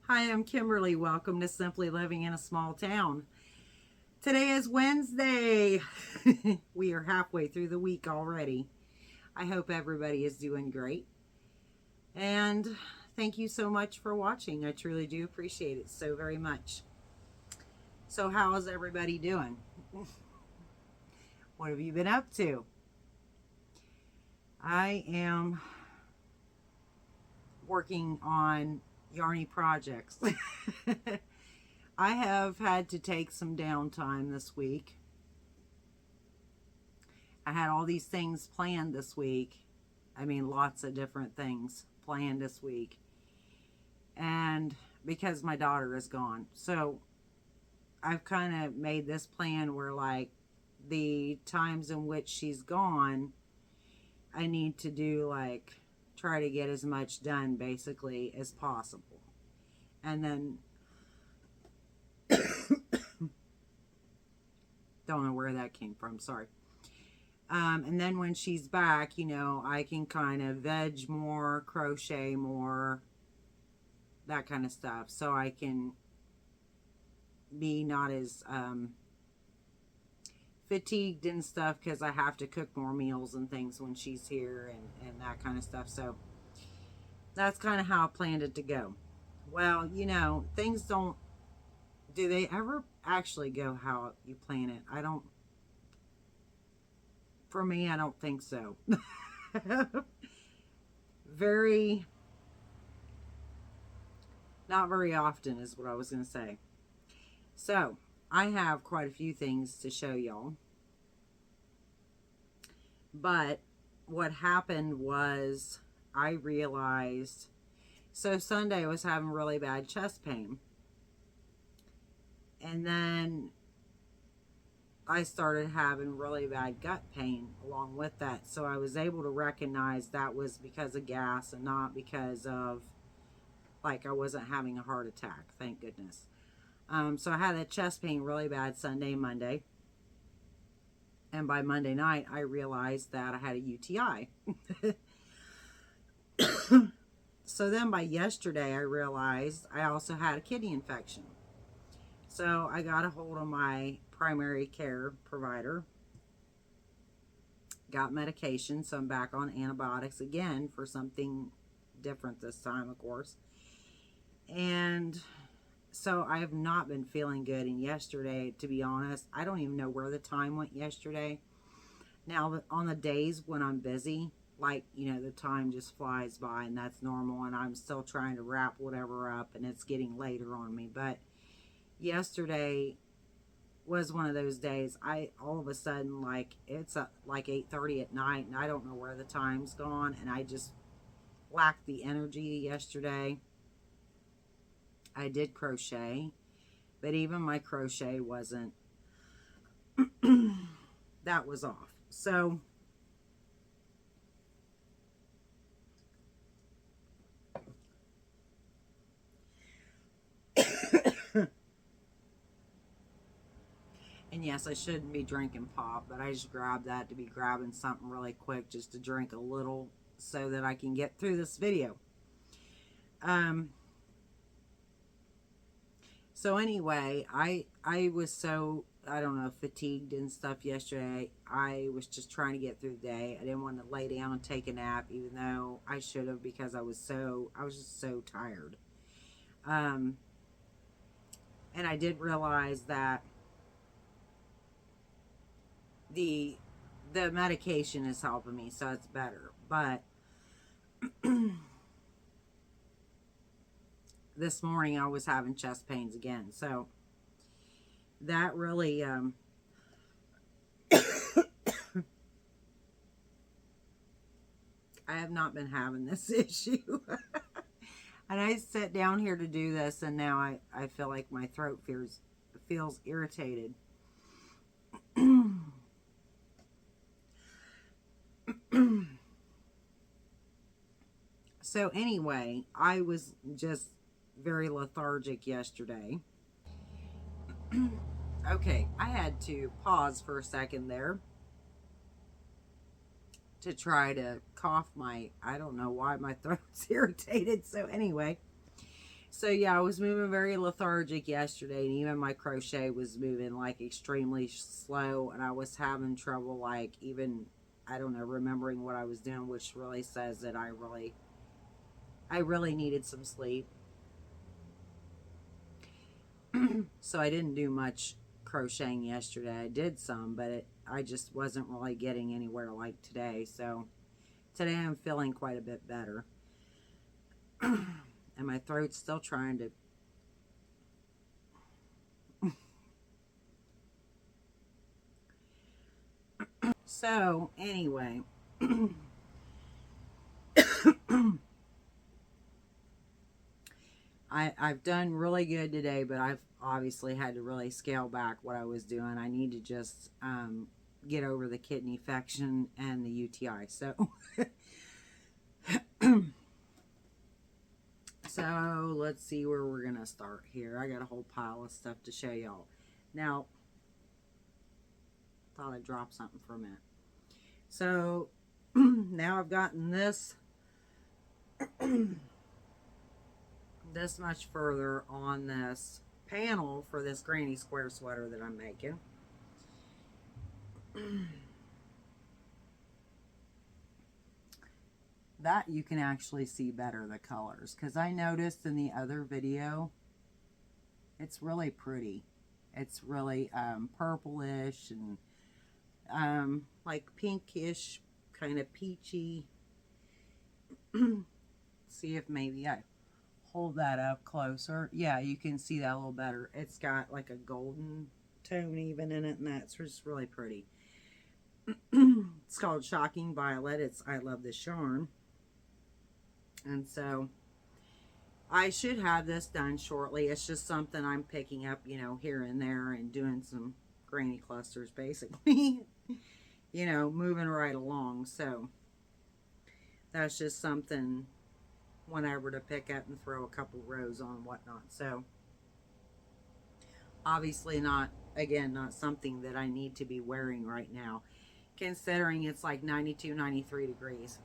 Hi, I'm Kimberly. Welcome to Simply Living in a Small Town. Today is Wednesday. We are halfway through the week already. I hope everybody is doing great. And thank you so much for watching. I truly do appreciate it so very much. So how is everybody doing? What have you been up to? I am working on yarny projects. I have had to take some downtime this week. I had all these things planned this week. I mean, lots of different things planned this week. And because my daughter is gone. So I've kind of made this plan where, like, the times in which she's gone, I need to do, like, try to get as much done basically as possible. And then don't know where that came from, sorry. And then when she's back, you know, I can kind of veg more, crochet more, that kind of stuff. So I can be not as fatigued and stuff, because I have to cook more meals and things when she's here and that kind of stuff. So that's kind of how I planned it to go. Well, you know, things do they ever actually go how you plan it? For me, I don't think so. Not very often is what I was going to say. So, I have quite a few things to show y'all. But what happened was I realized, so Sunday I was having really bad chest pain. And then I started having really bad gut pain along with that. So I was able to recognize that was because of gas and not because of, like, I wasn't having a heart attack, thank goodness. So I had that chest pain really bad Sunday, Monday. And by Monday night, I realized that I had a UTI. So then by yesterday, I realized I also had a kidney infection. So I got a hold of my primary care provider, got medication, so I'm back on antibiotics again for something different this time, of course. And so I have not been feeling good. And yesterday, to be honest, I don't even know where the time went yesterday. Now, on the days when I'm busy, like, you know, the time just flies by, and that's normal, and I'm still trying to wrap whatever up, and it's getting later on me. But yesterday was one of those days. All of a sudden, like, it's like 8:30 at night, and I don't know where the time's gone, and I just lacked the energy yesterday. I did crochet, but even my crochet wasn't that was off. So and yes, I shouldn't be drinking pop, but I just grabbed that to be grabbing something really quick just to drink a little so that I can get through this video. So anyway, I was so, I don't know, fatigued and stuff yesterday. I was just trying to get through the day. I didn't want to lay down and take a nap, even though I should have, because I was just so tired. And I did realize that the medication is helping me, so it's better. But this morning I was having chest pains again, so that really I have not been having this issue. And I sat down here to do this, and now I feel like my throat feels irritated. So anyway, I was just very lethargic yesterday. Okay, I had to pause for a second there to try to cough I don't know why my throat's irritated. So anyway, So yeah, I was moving very lethargic yesterday, and even my crochet was moving like extremely slow, and I was having trouble like even, I don't know, remembering what I was doing, which really says that I really needed some sleep. So I didn't do much crocheting yesterday. I did some, but I just wasn't really getting anywhere like today. So today I'm feeling quite a bit better. And my throat's still trying to. So anyway, I've done really good today, but I've obviously had to really scale back what I was doing. I need to just get over the kidney infection and the UTI. So, so let's see where we're gonna start here. I got a whole pile of stuff to show y'all. Now, thought I'd drop something for a minute. So now I've gotten this this much further on this panel for this granny square sweater that I'm making. That you can actually see better the colors, because I noticed in the other video it's really pretty. It's really purplish and like pinkish, kind of peachy. See if maybe I hold that up closer. Yeah, you can see that a little better. It's got like a golden tone even in it, and that's just really pretty. It's called Shocking Violet. I love this yarn. And so I should have this done shortly. It's just something I'm picking up, you know, here and there and doing some granny clusters basically. You know, moving right along. So that's just something whenever to pick up and throw a couple rows on and whatnot. So obviously not, again, not something that I need to be wearing right now, considering it's like 92, 93 degrees.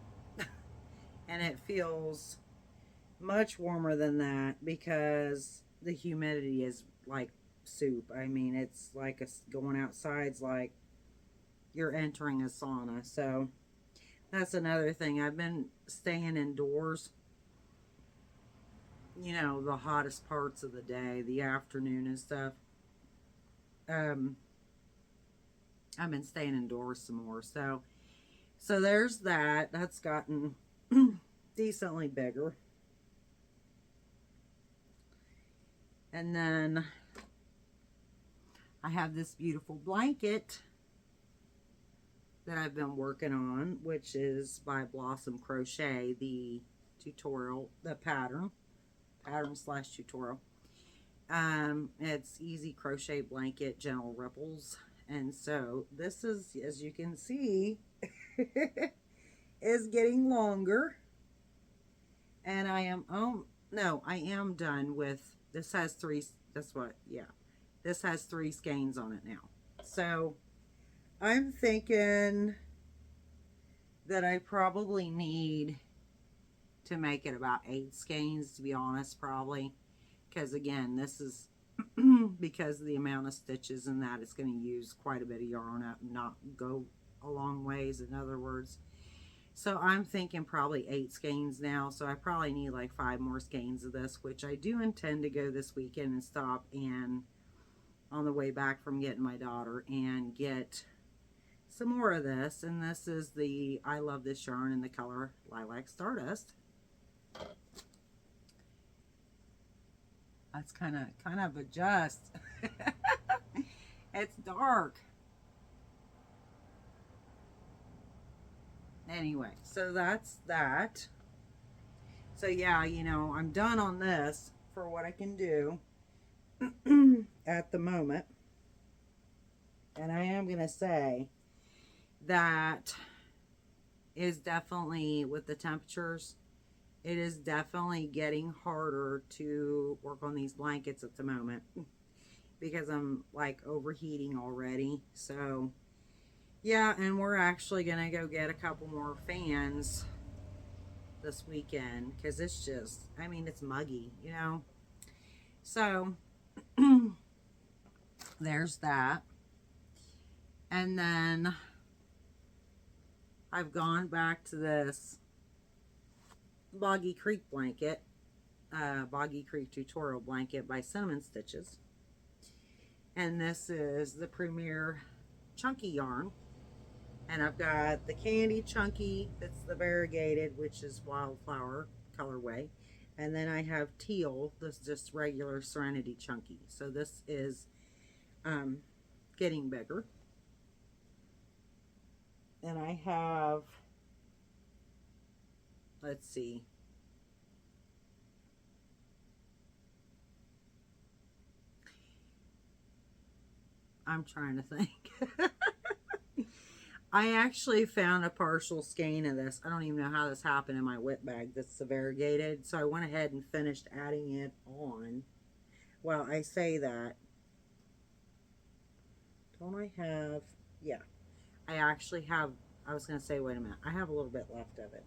And it feels much warmer than that because the humidity is like soup. I mean, it's like going outside's like you're entering a sauna. So that's another thing. I've been staying indoors, you know, the hottest parts of the day, the afternoon and stuff. I've been staying indoors some more. So there's that. That's gotten decently bigger. And then I have this beautiful blanket that I've been working on, which is by Blossom Crochet, the tutorial, the pattern slash tutorial. It's easy crochet blanket, gentle ripples. And so this is, as you can see, is getting longer. And I am, oh no, I am done with, this has three, that's what, yeah. This has 3 skeins on it now. So I'm thinking that I probably need to make it about 8 skeins, to be honest, probably. Because again, this is because of the amount of stitches and that, it's going to use quite a bit of yarn up and not go a long ways, in other words. So I'm thinking probably 8 skeins now. So I probably need like 5 more skeins of this, which I do intend to go this weekend and stop and on the way back from getting my daughter and get some more of this. And this is the, I love this yarn in the color Lilac Stardust. That's kind of adjust. It's dark. Anyway, so that's that. So yeah, you know, I'm done on this for what I can do at the moment. And I am going to say that is definitely, with the temperatures, it is definitely getting harder to work on these blankets at the moment because I'm like overheating already. So yeah, and we're actually gonna go get a couple more fans this weekend because it's just, I mean, it's muggy, you know. So there's that. And then I've gone back to this Boggy Creek blanket, Boggy Creek tutorial blanket by Cinnamon Stitches. And this is the Premier Chunky yarn. And I've got the Candy Chunky, that's the variegated, which is Wildflower colorway. And then I have Teal, this is just regular Serenity Chunky. So this is getting bigger. And I have, let's see, I'm trying to think. I actually found a partial skein of this. I don't even know how this happened in my WIP bag that's the variegated. So I went ahead and finished adding it on. Well, I say that. Don't I have, yeah. I actually have, I was going to say, wait a minute. I have a little bit left of it.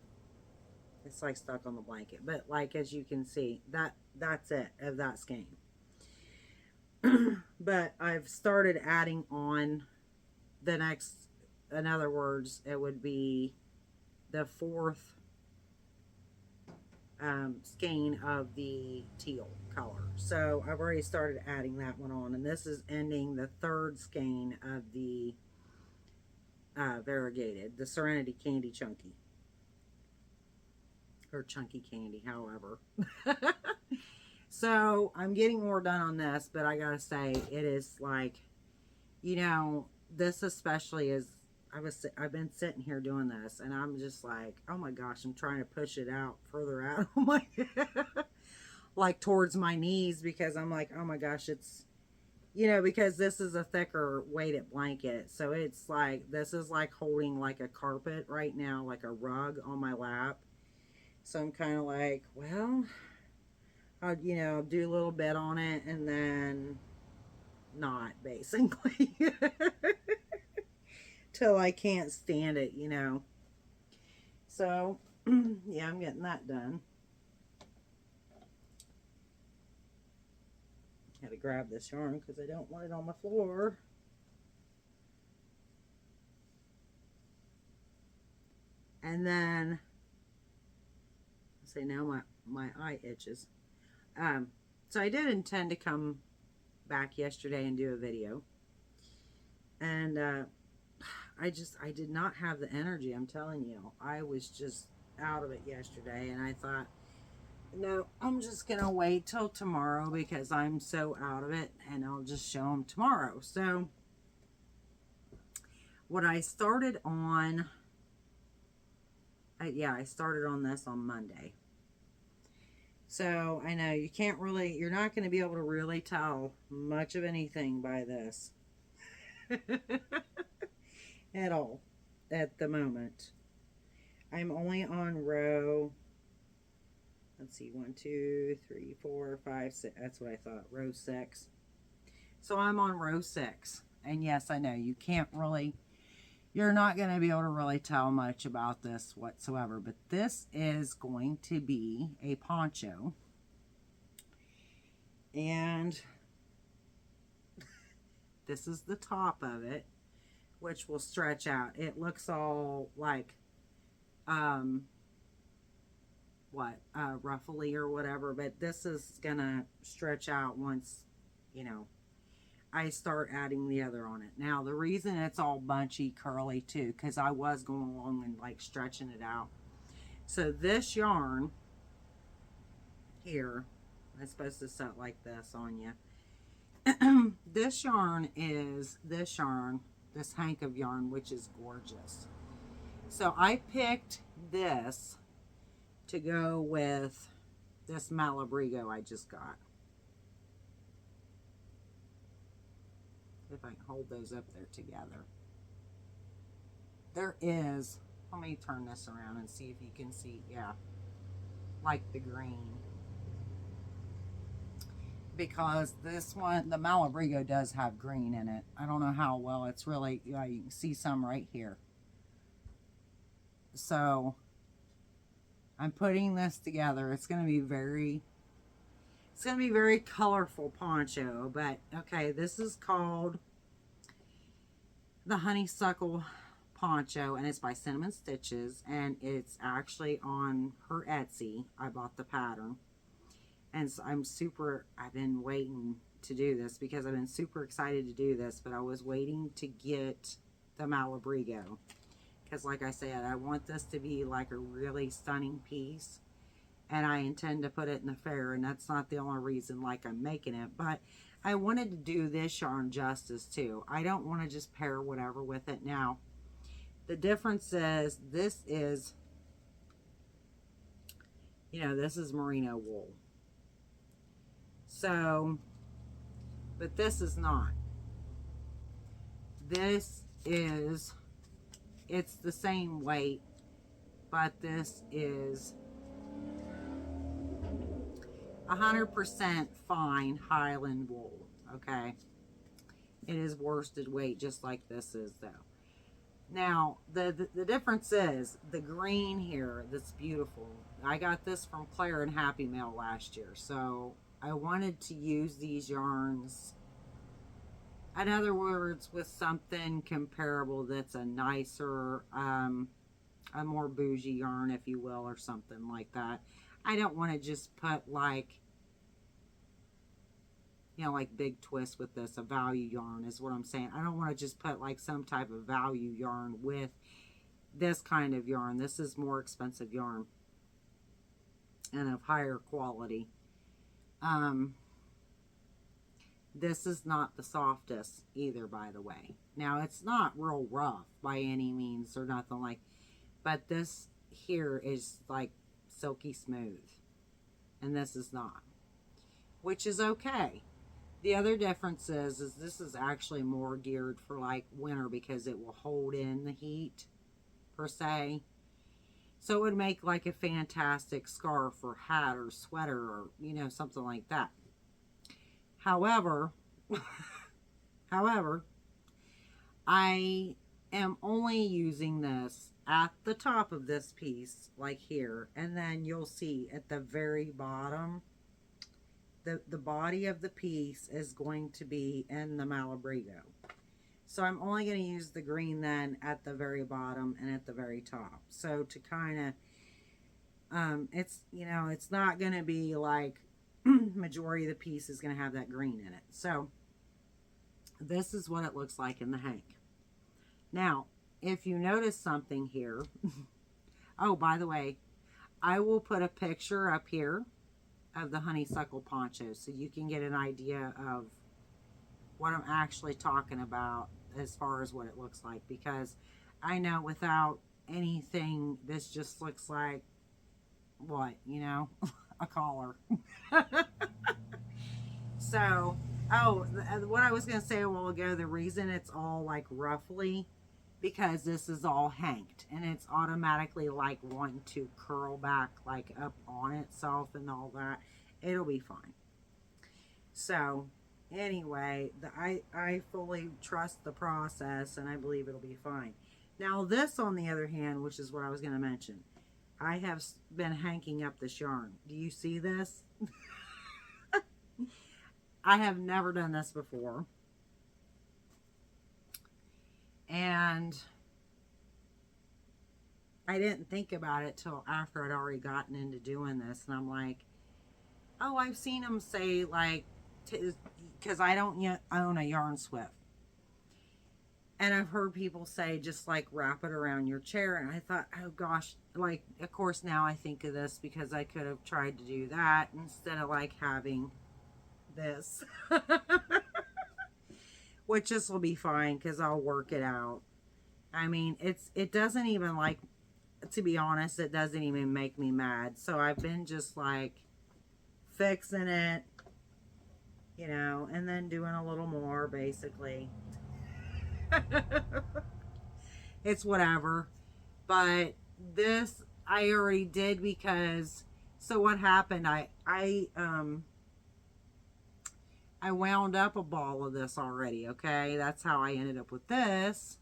It's like stuck on the blanket. But like, as you can see, that's it of that skein. But I've started adding on the next, in other words, it would be the fourth skein of the teal color. So I've already started adding that one on, and this is ending the third skein of the variegated, the Serenity Candy Chunky, or Chunky Candy, however. So I'm getting more done on this, but I gotta say, it is like, you know, this especially is, I've been sitting here doing this, and I'm just like, oh my gosh, I'm trying to push it out further out on my like towards my knees, because I'm like, oh my gosh, it's, you know, because this is a thicker weighted blanket, so it's like, this is like holding like a carpet right now, like a rug on my lap. So I'm kind of like, well, I'll, you know, do a little bit on it and then not, basically. Till I can't stand it, you know. So, yeah, I'm getting that done. Had to grab this yarn because I don't want it on the floor. And then, say now my eye itches. So I did intend to come back yesterday and do a video. And I did not have the energy, I'm telling you. I was just out of it yesterday, and I thought, no, I'm just going to wait till tomorrow because I'm so out of it, and I'll just show them tomorrow. So, what I started on, yeah, I started on this on Monday. So, I know you can't really, you're not going to be able to really tell much of anything by this. At all at the moment. I'm only on row, let's see, 1 2 3 4 5 6, that's what I thought, row 6. So I'm on row 6, and yes, I know you can't really, you're not going to be able to really tell much about this whatsoever, but this is going to be a poncho, and this is the top of it, which will stretch out. It looks all like, ruffly or whatever, but this is gonna stretch out once, you know, I start adding the other on it. Now, the reason it's all bunchy, curly too, because I was going along and like stretching it out. So this yarn here, I'm supposed to set like this on you. This yarn is this yarn, this hank of yarn, which is gorgeous. So I picked this to go with this Malabrigo I just got. If I can hold those up there together. There is, let me turn this around and see if you can see, yeah, like the green. Because this one, the Malabrigo does have green in it. I don't know how well it's really, you can see some right here. So I'm putting this together. It's going to be It's going to be very colorful poncho, but okay, this is called the Honeysuckle Poncho, and it's by Cinnamon Stitches, and it's actually on her Etsy. I bought the pattern, and so I've been waiting to do this because I've been super excited to do this, but I was waiting to get the Malabrigo because, like I said, I want this to be like a really stunning piece, and I intend to put it in the fair, and that's not the only reason like I'm making it, but I wanted to do this yarn justice too. I don't want to just pair whatever with it. Now, the difference is this is, this is merino wool. So, but this is not. This is, it's the same weight, but this is 100% fine Highland wool, okay? It is worsted weight just like this is though. Now, the difference is the green here that's beautiful. I got this from Flair and Happy Mail last year, so I wanted to use these yarns, in other words, with something comparable that's a nicer, a more bougie yarn, if you will, or something like that. I don't want to just put like, like big twist with this, a value yarn is what I'm saying. I don't want to just put like some type of value yarn with this kind of yarn. This is more expensive yarn and of higher quality. This is not the softest either, by the way. Now, it's not real rough by any means or nothing like, but this here is like silky smooth, and this is not, which is okay. The other difference is this is actually more geared for like winter because it will hold in the heat per se. So it would make like a fantastic scarf or hat or sweater or, something like that. However, I am only using this at the top of this piece, like here, and then you'll see at the very bottom, the body of the piece is going to be in the Malabrigo. So I'm only going to use the green then at the very bottom and at the very top. So to kind of, it's not going to be like majority of the piece is going to have that green in it. So this is what it looks like in the hank. Now, if you notice something here, oh, by the way, I will put a picture up here of the honeysuckle poncho so you can get an idea of what I'm actually talking about as far as what it looks like, because I know without anything this just looks like what, a collar. So, what I was going to say a while ago, the reason it's all like roughly, because this is all hanked and it's automatically like wanting to curl back like up on itself and all that. It'll be fine. So anyway, I fully trust the process and I believe it'll be fine. Now this, on the other hand, which is what I was going to mention, I have been hanking up this yarn. Do you see this? I have never done this before. And I didn't think about it till after I'd already gotten into doing this. And I'm like, oh, I've seen them say like, because I don't yet own a yarn swift. And I've heard people say just like wrap it around your chair. And I thought, oh gosh, like, of course now I think of this because I could have tried to do that instead of like having this. Which this will be fine because I'll work it out. I mean, it doesn't even, like, to be honest, it doesn't even make me mad. So I've been just like fixing it, and then doing a little more basically. It's whatever. But this I already did because, so what happened, I wound up a ball of this already, okay? That's how I ended up with this.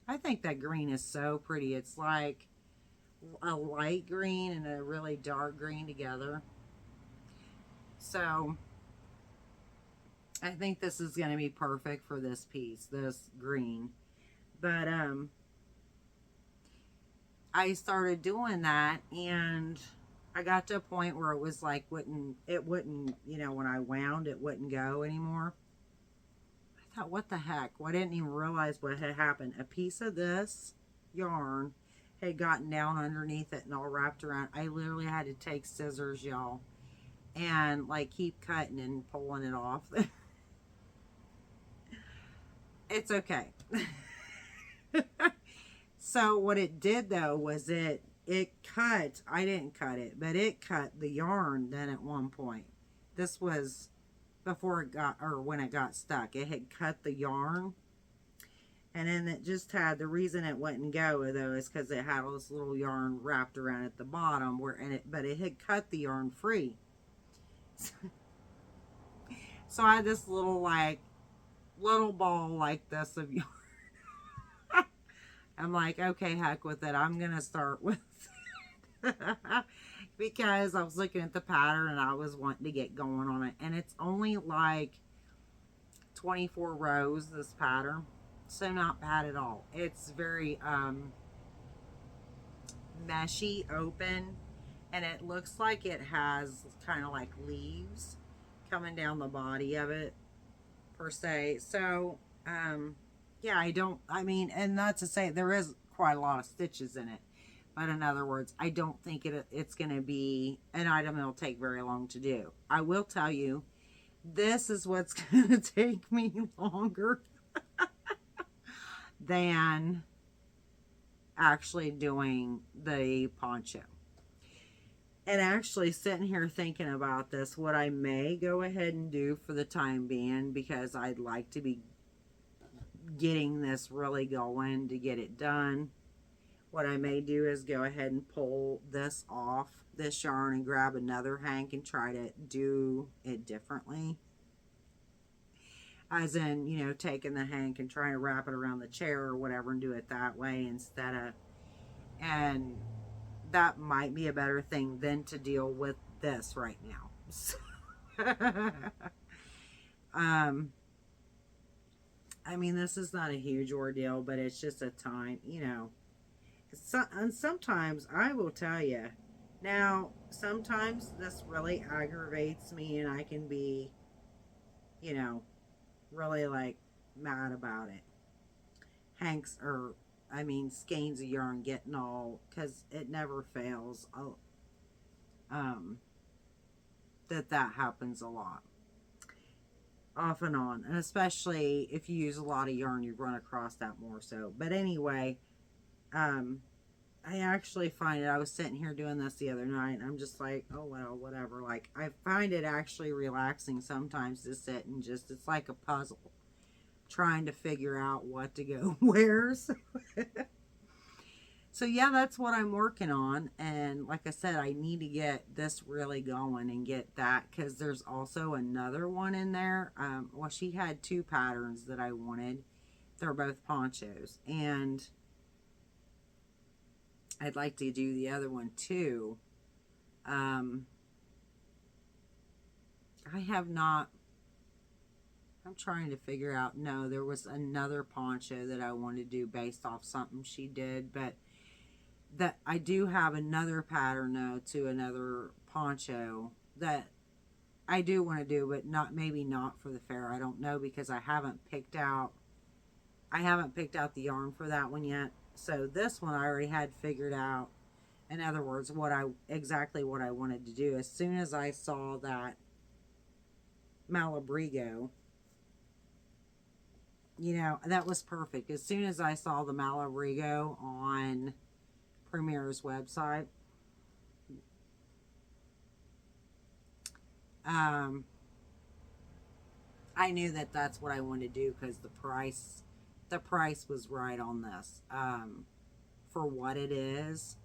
I think that green is so pretty. It's like a light green and a really dark green together. So I think this is going to be perfect for this piece, this green. But I started doing that, and I got to a point where it was like it wouldn't, you know, when I wound, it wouldn't go anymore. I thought, what the heck? Well, I didn't even realize what had happened. A piece of this yarn had gotten down underneath it and all wrapped around. I literally had to take scissors, y'all, and like keep cutting and pulling it off. It's okay. So what it did though was it cut, I didn't cut it, but it cut the yarn then at one point. This was before it got, or when it got stuck. It had cut the yarn, and then it just had, the reason it wouldn't go though is because it had all this little yarn wrapped around at the bottom but it had cut the yarn free. So I had this little ball like this of yarn. I'm like, okay, heck with it. I'm going to start with it. Because I was looking at the pattern and I was wanting to get going on it. And it's only like 24 rows, this pattern. So not bad at all. It's very meshy, open. And it looks like it has kind of like leaves coming down the body of it, per se. So, yeah, and not to say there is quite a lot of stitches in it, but in other words, I don't think it's going to be an item that'll take very long to do. I will tell you, this is what's going to take me longer than actually doing the poncho. And actually sitting here thinking about this, what I may go ahead and do for the time being, because I'd like to be getting this really going to get it done, what I may do is go ahead and pull this off, this yarn, and grab another hank and try to do it differently. As in, you know, taking the hank and trying to wrap it around the chair or whatever and do it that way instead of, and that might be a better thing than to deal with this right now. I mean, this is not a huge ordeal, but it's just a time, you know. And sometimes, I will tell you, now, sometimes this really aggravates me and I can be, you know, really like mad about it. Skeins of yarn getting all, because it never fails. That happens a lot. Off and on, and especially if you use a lot of yarn, you run across that more so. But anyway, I actually find it, I was sitting here doing this the other night, and I'm just like, oh well, whatever. Like, I find it actually relaxing sometimes to sit and just, it's like a puzzle, trying to figure out what to go where. So yeah, that's what I'm working on. And like I said, I need to get this really going and get that, because there's also another one in there. Well, she had two patterns that I wanted. They're both ponchos, and I'd like to do the other one too. I have not, I'm trying to figure out, no, there was another poncho that I wanted to do based off something she did, but that I do have another pattern though to another poncho that I do want to do, but maybe not for the fair. I don't know, because I haven't picked out the yarn for that one yet. So this one I already had figured out. In other words, exactly what I wanted to do. As soon as I saw that Malabrigo, you know, that was perfect. As soon as I saw the Malabrigo on Premier's website, I knew that that's what I wanted to do, because the price was right on this, for what it is.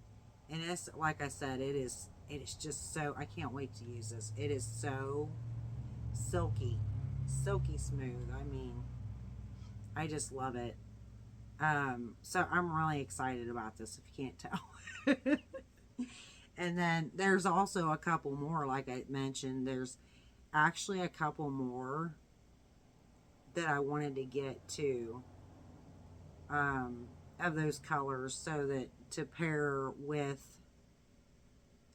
And it's, like I said, it is just so, I can't wait to use this. It is so silky smooth. I mean, I just love it. So I'm really excited about this, if you can't tell. And then there's also a couple more, like I mentioned. There's actually a couple more that I wanted to get too, of those colors, so that to pair with,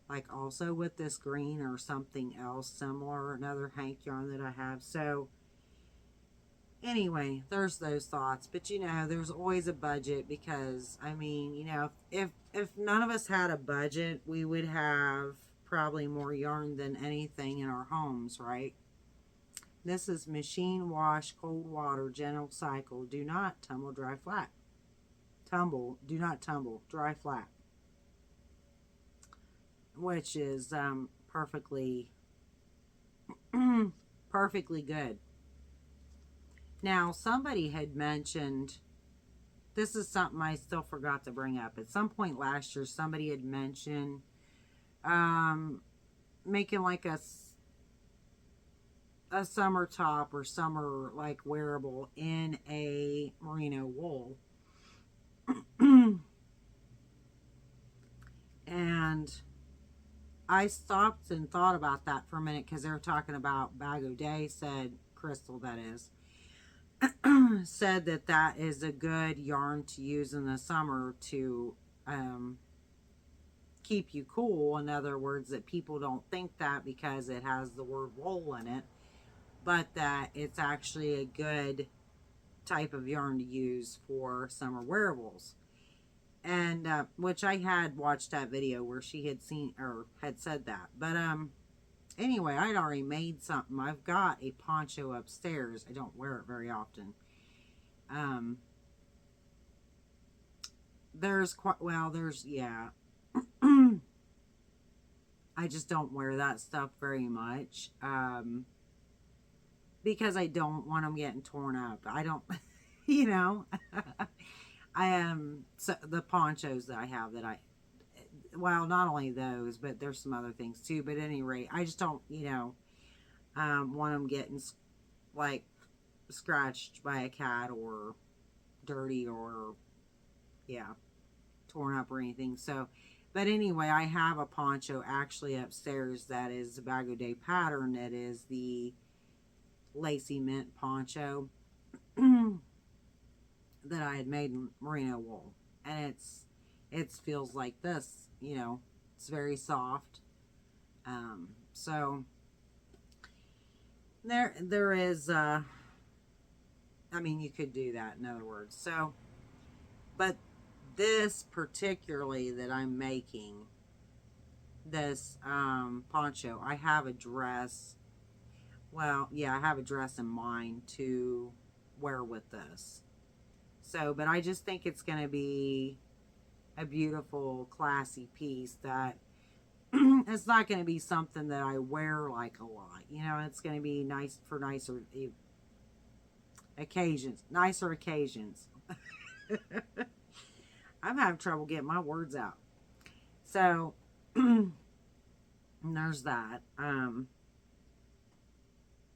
like, also with this green or something else similar, another hank yarn that I have. So anyway, there's those thoughts. But you know, there's always a budget, because I mean, you know, if none of us had a budget, we would have probably more yarn than anything in our homes, right? This is machine wash, cold water, gentle cycle. Do not tumble, dry, flat. Tumble, do not tumble, dry, flat. Which is perfectly, perfectly good. Now, somebody had mentioned, this is something I still forgot to bring up. At some point last year, somebody had mentioned making like a summer top or summer like wearable in a merino wool. And I stopped and thought about that for a minute, because they were talking about Bag O' Day, said Crystal, that is, said that that is a good yarn to use in the summer to keep you cool. In other words, that people don't think that because it has the word wool in it, but that it's actually a good type of yarn to use for summer wearables. And which I had watched that video where she had seen or had said that. But anyway, I'd already made something. I've got a poncho upstairs. I don't wear it very often. There's quite, well, there's, yeah. I just don't wear that stuff very much. Because I don't want them getting torn up. I don't, you know. I am, so the ponchos that I have that I, well, not only those, but there's some other things too. But at any rate, I just don't, you know, want them getting like scratched by a cat or dirty or, yeah, torn up or anything. So, but anyway, I have a poncho actually upstairs that is the Bag O' Day pattern. That is the lacy mint poncho that I had made in merino wool, and it feels like this, you know, it's very soft. So there is I mean, you could do that, in other words. So, but this particularly that I'm making, this poncho, I have a dress, well, yeah, I have a dress in mind to wear with this. So, but I just think it's going to be a beautiful, classy piece that it's not going to be something that I wear like a lot. You know, it's going to be nice for nicer occasions. Nicer occasions. I'm having trouble getting my words out. So, there's that.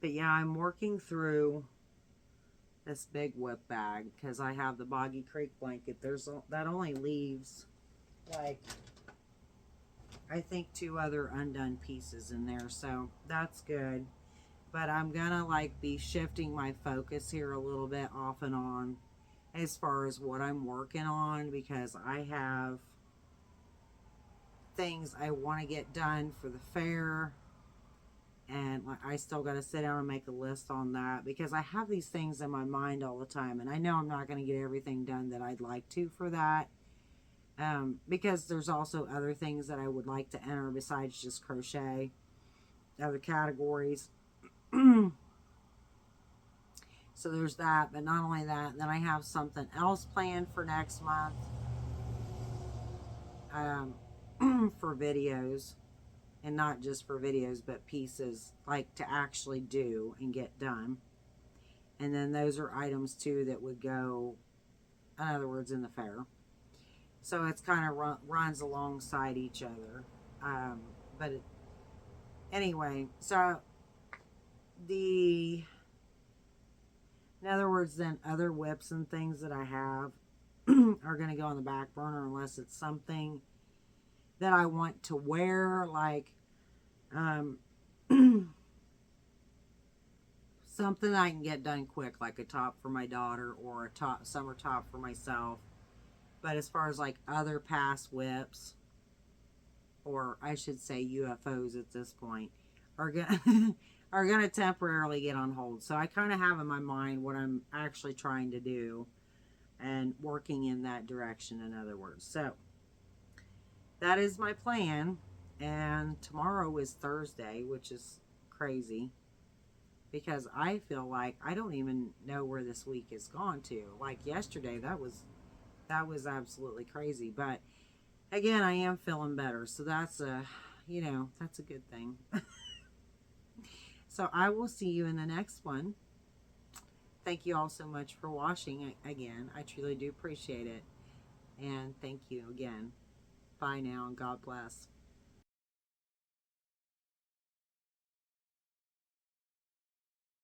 But yeah, I'm working through this big WIP bag because I have the Boggy Creek blanket. That only leaves like, I think 2 other undone pieces in there, so that's good. But I'm gonna like be shifting my focus here a little bit off and on as far as what I'm working on, because I have things I want to get done for the fair. And I still got to sit down and make a list on that, because I have these things in my mind all the time, and I know I'm not going to get everything done that I'd like to for that, because there's also other things that I would like to enter besides just crochet, other categories. So there's that. But not only that, then I have something else planned for next month, for videos. And not just for videos, but pieces like to actually do and get done. And then those are items too that would go, in other words, in the fair. So it's kind of runs alongside each other. Anyway, so in other words, then other WIPs and things that I have are going to go on the back burner unless it's something that I want to wear, like something I can get done quick, like a top for my daughter or a top summer top for myself. But as far as like other past WIPs, or I should say UFOs at this point, are gonna are gonna temporarily get on hold. So I kind of have in my mind what I'm actually trying to do and working in that direction, in other words. So that is my plan. And tomorrow is Thursday, which is crazy because I feel like I don't even know where this week has gone to. Like yesterday, that was absolutely crazy. But again, I am feeling better, so that's that's a good thing. So I will see you in the next one. Thank you all so much for watching again. I truly do appreciate it. And thank you again. Bye now, and God bless.